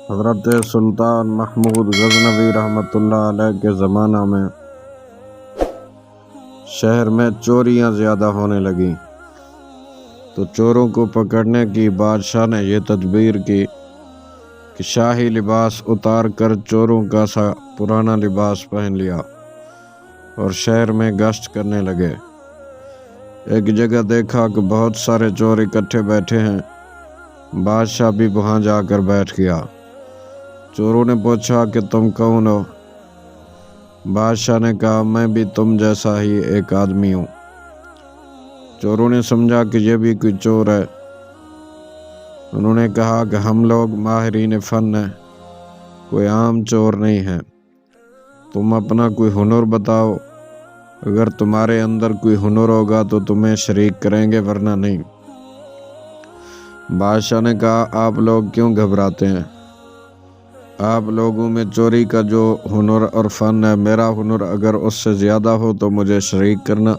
حضرت سلطان محمود غزنوی رحمۃ اللہ علیہ کے زمانہ میں شہر میں چوریاں زیادہ ہونے لگیں، تو چوروں کو پکڑنے کی بادشاہ نے یہ تدبیر کی کہ شاہی لباس اتار کر چوروں کا سا پرانا لباس پہن لیا اور شہر میں گشت کرنے لگے۔ ایک جگہ دیکھا کہ بہت سارے چور اکٹھے بیٹھے ہیں، بادشاہ بھی وہاں جا کر بیٹھ گیا۔ چوروں نے پوچھا کہ تم کون ہو؟ بادشاہ نے کہا میں بھی تم جیسا ہی ایک آدمی ہوں۔ چوروں نے سمجھا کہ یہ بھی کوئی چور ہے۔ انہوں نے کہا کہ ہم لوگ ماہرین فن ہیں، کوئی عام چور نہیں ہے، تم اپنا کوئی ہنر بتاؤ، اگر تمہارے اندر کوئی ہنر ہوگا تو تمہیں شریک کریں گے ورنہ نہیں۔ بادشاہ نے کہا آپ لوگ کیوں گھبراتے ہیں؟ آپ لوگوں میں چوری کا جو ہنر اور فن ہے، میرا ہنر اگر اس سے زیادہ ہو تو مجھے شریک کرنا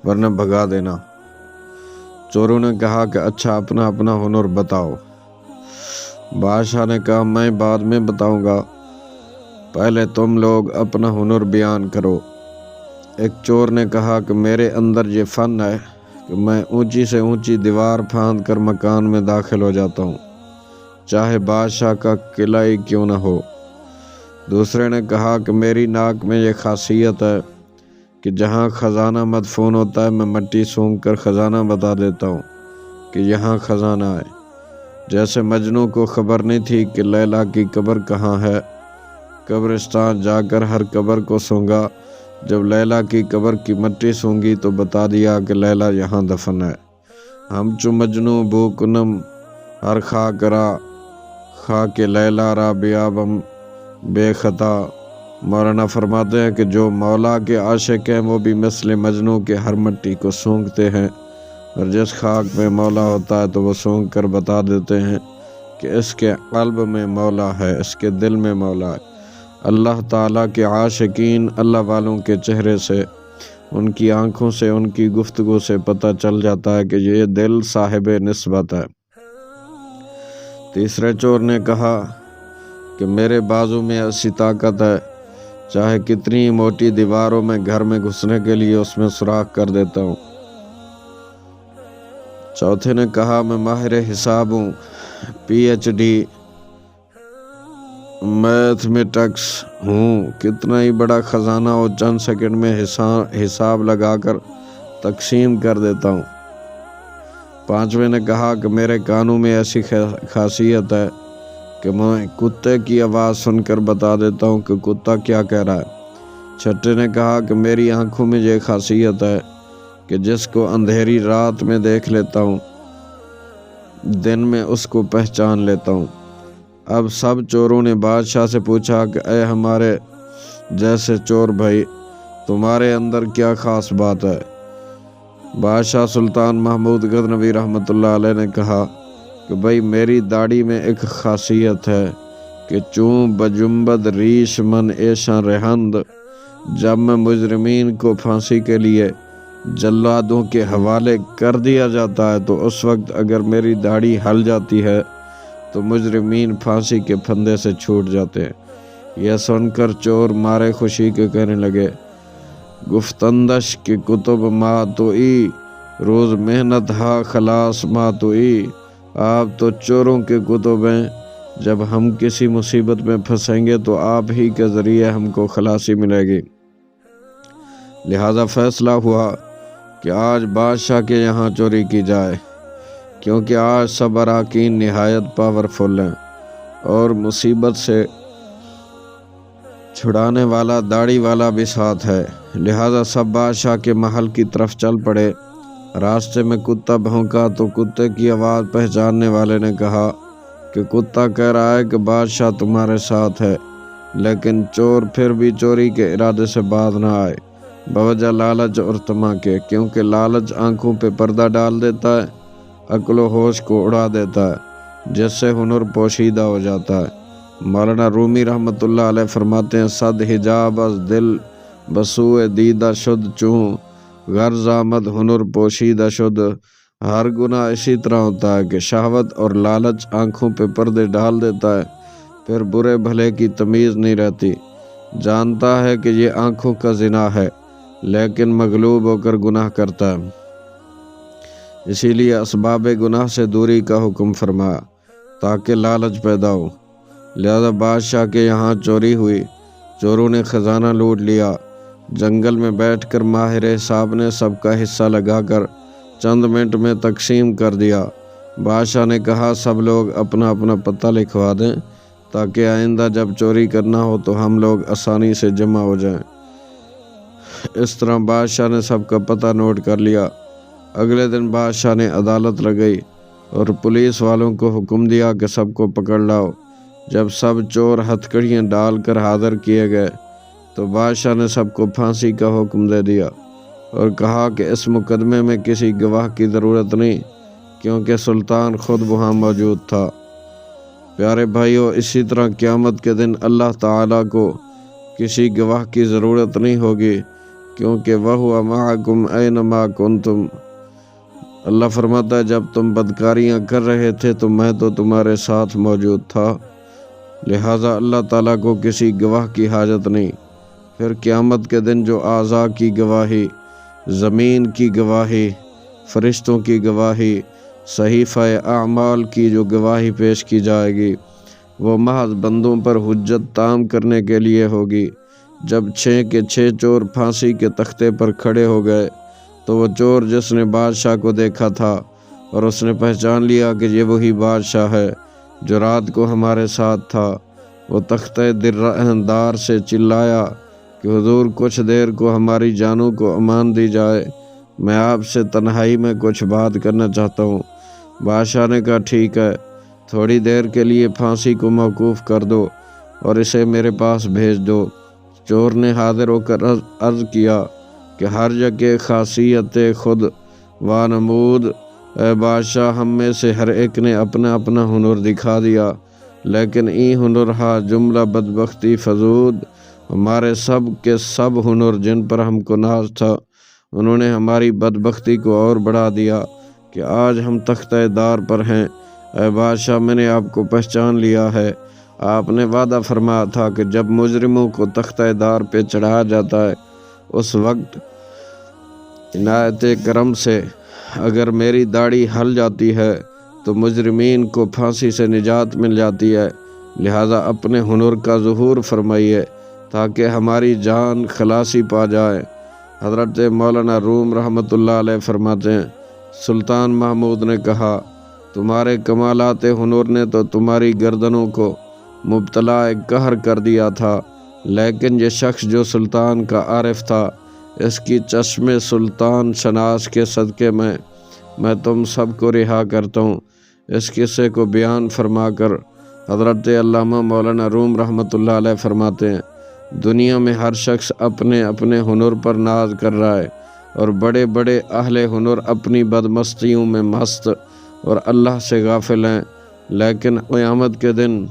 ورنہ بھگا دینا۔ چوروں نے کہا کہ اچھا اپنا اپنا ہنر بتاؤ۔ بادشاہ نے کہا میں بعد میں بتاؤں گا، پہلے تم لوگ اپنا ہنر بیان کرو۔ ایک چور نے کہا کہ میرے اندر یہ فن ہے کہ میں اونچی سے اونچی دیوار پھاند کر مکان میں داخل ہو جاتا ہوں، چاہے بادشاہ کا قلعہ ہی کیوں نہ ہو۔ دوسرے نے کہا کہ میری ناک میں یہ خاصیت ہے کہ جہاں خزانہ مدفون ہوتا ہے میں مٹی سونگھ کر خزانہ بتا دیتا ہوں کہ یہاں خزانہ ہے۔ جیسے مجنوں کو خبر نہیں تھی کہ لیلا کی قبر کہاں ہے، قبرستان جا کر ہر قبر کو سونگا، جب لیلا کی قبر کی مٹی سونگی تو بتا دیا کہ لیلا یہاں دفن ہے۔ ہم چو مجنوں بو کنم ہر خاک را، خاک لیلا را بیابم بے خطا۔ مولانا فرماتے ہیں کہ جو مولا کے عاشق ہیں وہ بھی مثل مجنوں کے ہر مٹی کو سونگتے ہیں، اور جس خاک میں مولا ہوتا ہے تو وہ سونگ کر بتا دیتے ہیں کہ اس کے قلب میں مولا ہے، اس کے دل میں مولا ہے۔ اللہ تعالیٰ کے عاشقین اللہ والوں کے چہرے سے، ان کی آنکھوں سے، ان کی گفتگو سے پتہ چل جاتا ہے کہ یہ دل صاحب نسبت ہے۔ تیسرے چور نے کہا کہ میرے بازو میں ایسی طاقت ہے، چاہے کتنی موٹی دیواروں میں گھر میں گھسنے کے لیے اس میں سوراخ کر دیتا ہوں۔ چوتھے نے کہا میں ماہر حساب ہوں، PhD میتھمیٹکس ہوں، کتنا ہی بڑا خزانہ ہو چند سیکنڈ میں حساب لگا کر تقسیم کر دیتا ہوں۔ پانچویں نے کہا کہ میرے کانوں میں ایسی خاصیت ہے کہ میں کتے کی آواز سن کر بتا دیتا ہوں کہ کتا کیا کہہ رہا ہے۔ چھٹے نے کہا کہ میری آنکھوں میں یہ خاصیت ہے کہ جس کو اندھیری رات میں دیکھ لیتا ہوں، دن میں اس کو پہچان لیتا ہوں۔ اب سب چوروں نے بادشاہ سے پوچھا کہ اے ہمارے جیسے چور بھائی، تمہارے اندر کیا خاص بات ہے؟ بادشاہ سلطان محمود غزنوی رحمۃ اللہ علیہ نے کہا کہ بھائی میری داڑھی میں ایک خاصیت ہے کہ چوں بجنبد ریش من ایشاں رہند، جب میں مجرمین کو پھانسی کے لیے جلادوں کے حوالے کر دیا جاتا ہے تو اس وقت اگر میری داڑھی ہل جاتی ہے تو مجرمین پھانسی کے پھندے سے چھوٹ جاتے ہیں۔ یہ سن کر چور مارے خوشی کے کہنے لگے گفتندش کی کتب ماتوئی، روز محنت ہا خلاص ماتوئی۔ آپ تو چوروں کے کتب ہیں، جب ہم کسی مصیبت میں پھنسیں گے تو آپ ہی کے ذریعے ہم کو خلاصی ملے گی۔ لہذا فیصلہ ہوا کہ آج بادشاہ کے یہاں چوری کی جائے، کیونکہ آج سب اراکین نہایت پاورفل ہیں اور مصیبت سے چھڑانے والا داڑھی والا بھی ساتھ ہے۔ لہذا سب بادشاہ کے محل کی طرف چل پڑے۔ راستے میں کتا بھونکا تو کتے کی آواز پہچاننے والے نے کہا کہ کتا کہہ رہا ہے کہ بادشاہ تمہارے ساتھ ہے، لیکن چور پھر بھی چوری کے ارادے سے باز نہ آئے، بوجہ لالچ اور طمع کے، کیونکہ لالچ آنکھوں پہ پردہ ڈال دیتا ہے، عقل و ہوش کو اڑا دیتا ہے، جس سے ہنر پوشیدہ ہو جاتا ہے۔ مولانا رومی رحمۃ اللہ علیہ فرماتے ہیں صد حجاب از دل بسوئے دیدہ شد، چوں غرض آمد ہنر پوشیدہ شد۔ ہر گناہ اسی طرح ہوتا ہے کہ شہوت اور لالچ آنکھوں پہ پردے ڈال دیتا ہے، پھر برے بھلے کی تمیز نہیں رہتی، جانتا ہے کہ یہ آنکھوں کا زنا ہے لیکن مغلوب ہو کر گناہ کرتا ہے، اسی لیے اسباب گناہ سے دوری کا حکم فرمایا تاکہ لالچ پیدا ہو۔ لہذا بادشاہ کے یہاں چوری ہوئی، چوروں نے خزانہ لوٹ لیا۔ جنگل میں بیٹھ کر ماہر حساب نے سب کا حصہ لگا کر چند منٹ میں تقسیم کر دیا۔ بادشاہ نے کہا سب لوگ اپنا اپنا پتہ لکھوا دیں تاکہ آئندہ جب چوری کرنا ہو تو ہم لوگ آسانی سے جمع ہو جائیں۔ اس طرح بادشاہ نے سب کا پتہ نوٹ کر لیا۔ اگلے دن بادشاہ نے عدالت لگائی اور پولیس والوں کو حکم دیا کہ سب کو پکڑ لاؤ۔ جب سب چور ہتھکڑیاں ڈال کر حاضر کیے گئے تو بادشاہ نے سب کو پھانسی کا حکم دے دیا اور کہا کہ اس مقدمے میں کسی گواہ کی ضرورت نہیں، کیونکہ سلطان خود وہاں موجود تھا۔ پیارے بھائیو، اسی طرح قیامت کے دن اللہ تعالیٰ کو کسی گواہ کی ضرورت نہیں ہوگی، کیونکہ وَهُوَ مَعَكُمْ أَيْنَمَا كُنْتُمْ۔ اللہ فرماتا ہے جب تم بدکاریاں کر رہے تھے تو میں تو تمہارے ساتھ موجود تھا، لہٰذا اللہ تعالیٰ کو کسی گواہ کی حاجت نہیں۔ پھر قیامت کے دن جو اعضاء کی گواہی، زمین کی گواہی، فرشتوں کی گواہی، صحیفہ اعمال کی جو گواہی پیش کی جائے گی، وہ محض بندوں پر حجت تام کرنے کے لیے ہوگی۔ جب 6 کے 6 چور پھانسی کے تختے پر کھڑے ہو گئے تو وہ چور جس نے بادشاہ کو دیکھا تھا اور اس نے پہچان لیا کہ یہ وہی بادشاہ ہے جو رات کو ہمارے ساتھ تھا، وہ تختہ دار سے چلایا کہ حضور کچھ دیر کو ہماری جانوں کو امان دی جائے، میں آپ سے تنہائی میں کچھ بات کرنا چاہتا ہوں۔ بادشاہ نے کہا ٹھیک ہے، تھوڑی دیر کے لیے پھانسی کو موقوف کر دو اور اسے میرے پاس بھیج دو۔ چور نے حاضر ہو کر عرض کیا کہ ہر جگہ خاصیت خود و نمود، اے بادشاہ ہم میں سے ہر ایک نے اپنا اپنا ہنر دکھا دیا، لیکن این ہنر ہا جملہ بدبختی فزود، ہمارے سب کے سب ہنر جن پر ہم کو ناز تھا انہوں نے ہماری بدبختی کو اور بڑھا دیا کہ آج ہم تختہ دار پر ہیں۔ اے بادشاہ میں نے آپ کو پہچان لیا ہے، آپ نے وعدہ فرمایا تھا کہ جب مجرموں کو تختہ دار پہ چڑھایا جاتا ہے اس وقت عنایت کرم سے اگر میری داڑھی ہل جاتی ہے تو مجرمین کو پھانسی سے نجات مل جاتی ہے، لہٰذا اپنے ہنر کا ظہور فرمائیے تاکہ ہماری جان خلاصی پا جائے۔ حضرت مولانا روم رحمۃ اللہ علیہ فرماتے ہیں سلطان محمود نے کہا تمہارے کمالات ہنر نے تو تمہاری گردنوں کو مبتلا قہر کر دیا تھا، لیکن یہ شخص جو سلطان کا عارف تھا، اس کی چشم سلطان شناس کے صدقے میں تم سب کو رہا کرتا ہوں۔ اس قصے کو بیان فرما کر حضرت علامہ مولانا روم رحمۃ اللہ علیہ فرماتے ہیں دنیا میں ہر شخص اپنے اپنے ہنر پر ناز کر رہا ہے اور بڑے بڑے اہل ہنر اپنی بدمستیوں میں مست اور اللہ سے غافل ہیں، لیکن قیامت کے دن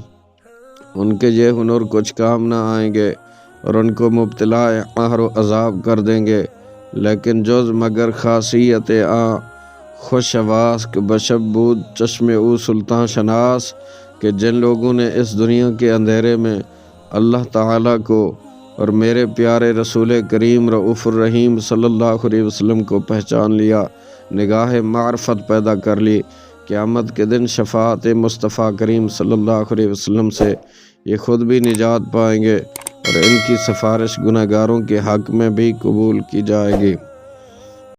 ان کے یہ ہنر کچھ کام نہ آئیں گے اور ان کو مبتلا قہر و عذاب کر دیں گے، لیکن جز مگر خاصیت خوش حواس بشبود چشم او سلطان شناس کہ جن لوگوں نے اس دنیا کے اندھیرے میں اللہ تعالیٰ کو اور میرے پیارے رسول کریم رؤوف الرحیم صلی اللہ علیہ وسلم کو پہچان لیا، نگاہ معرفت پیدا کر لی، قیامت کے دن شفاعت مصطفیٰ کریم صلی اللہ علیہ وسلم سے یہ خود بھی نجات پائیں گے اور ان کی سفارش گناہگاروں کے حق میں بھی قبول کی جائے گی۔